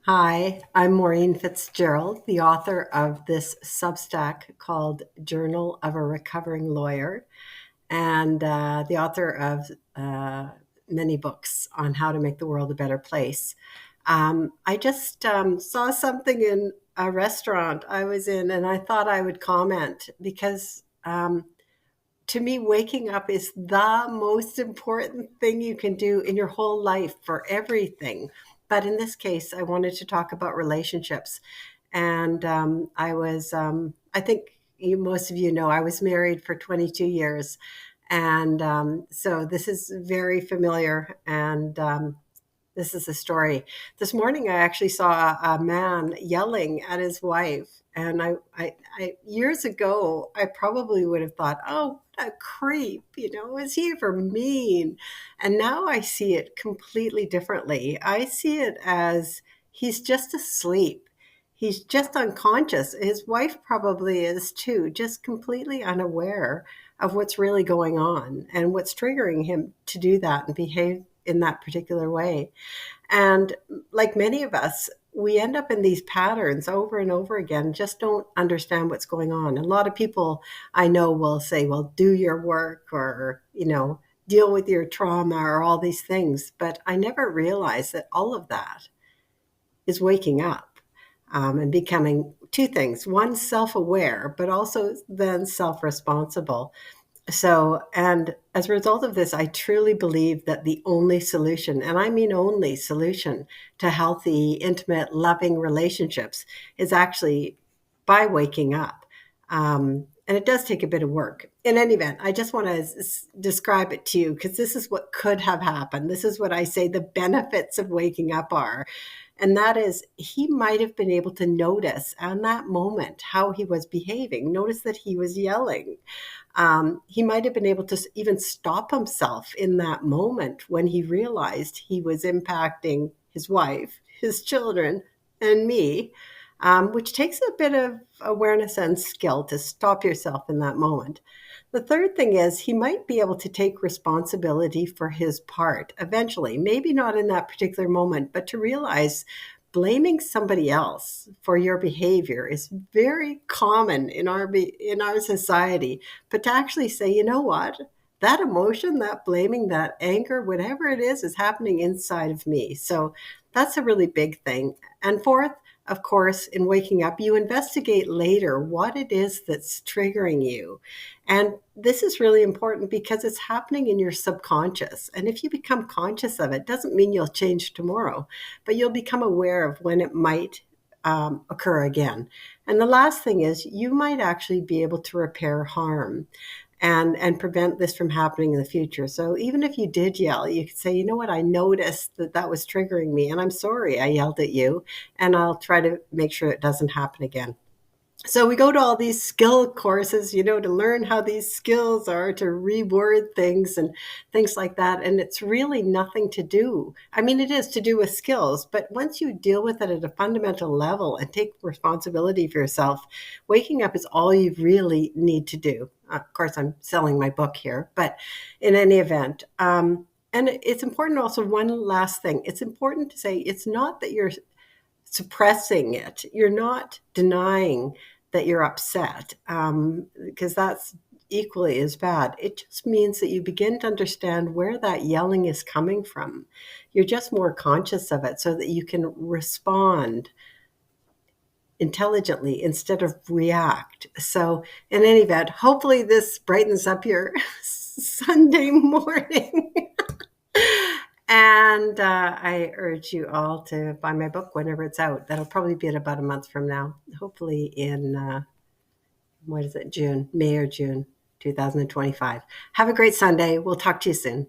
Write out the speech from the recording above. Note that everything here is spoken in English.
Hi, I'm Maureen Fitzgerald, the author of this Substack called Journal of a Recovering Lawyer, and the author of many books on how to make the world a better place. I just saw something in a restaurant I was in, and I thought I would comment because to me, waking up is the most important thing you can do in your whole life for everything. But in this case, I wanted to talk about relationships. And I think most of you know, I was married for 22 years. And so this is very familiar. And this is a story. This morning, I actually saw a man yelling at his wife, and years ago, I probably would have thought, "Oh, what a creep! Is he ever mean?" And now I see it completely differently. I see it as he's just asleep. He's just unconscious. His wife probably is too, just completely unaware of what's really going on and what's triggering him to do that and behave in that particular way. And like many of us, we end up in these patterns over and over again, just don't understand what's going on. A lot of people I know will say, well, do your work or, deal with your trauma or all these things. But I never realized that all of that is waking up and becoming two things: one, self aware, but also then self responsible. So, and as a result of this, I truly believe that the only solution, and I mean only solution to healthy, intimate, loving relationships is actually by waking up. And it does take a bit of work. In any event, I just want to describe it to you because this is what could have happened. This is what I say the benefits of waking up are. And that is, he might have been able to notice on that moment how he was behaving, notice that he was yelling. He might have been able to even stop himself in that moment when he realized he was impacting his wife, his children, and me, which takes a bit of awareness and skill to stop yourself in that moment. The third thing is he might be able to take responsibility for his part eventually, maybe not in that particular moment, but to realize blaming somebody else for your behavior is very common in our society. But to actually say, you know what, that emotion, that blaming, that anger, whatever it is happening inside of me. So that's a really big thing. And fourth, of course, in waking up, you investigate later what it is that's triggering you. And this is really important because it's happening in your subconscious. And if you become conscious of it, doesn't mean you'll change tomorrow, but you'll become aware of when it might occur again. And the last thing is you might actually be able to repair harm and prevent this from happening in the future. So even if you did yell, you could say, you know what, I noticed that that was triggering me, and I'm sorry I yelled at you, and I'll try to make sure it doesn't happen again. So we go to all these skill courses, to learn how these skills are, to reword things and things like that. And it's really nothing to do. I mean, it is to do with skills, but once you deal with it at a fundamental level and take responsibility for yourself, waking up is all you really need to do. Of course, I'm selling my book here, but in any event, and it's important also, one last thing, it's important to say it's not that you're suppressing it. You're not denying that you're upset, because that's equally as bad. It just means that you begin to understand where that yelling is coming from. You're just more conscious of it so that you can respond intelligently instead of react. So, in any event, hopefully this brightens up your Sunday morning. And I urge you all to buy my book whenever it's out. That'll probably be in about a month from now, hopefully in, what is it, May or June 2025. Have a great Sunday. We'll talk to you soon.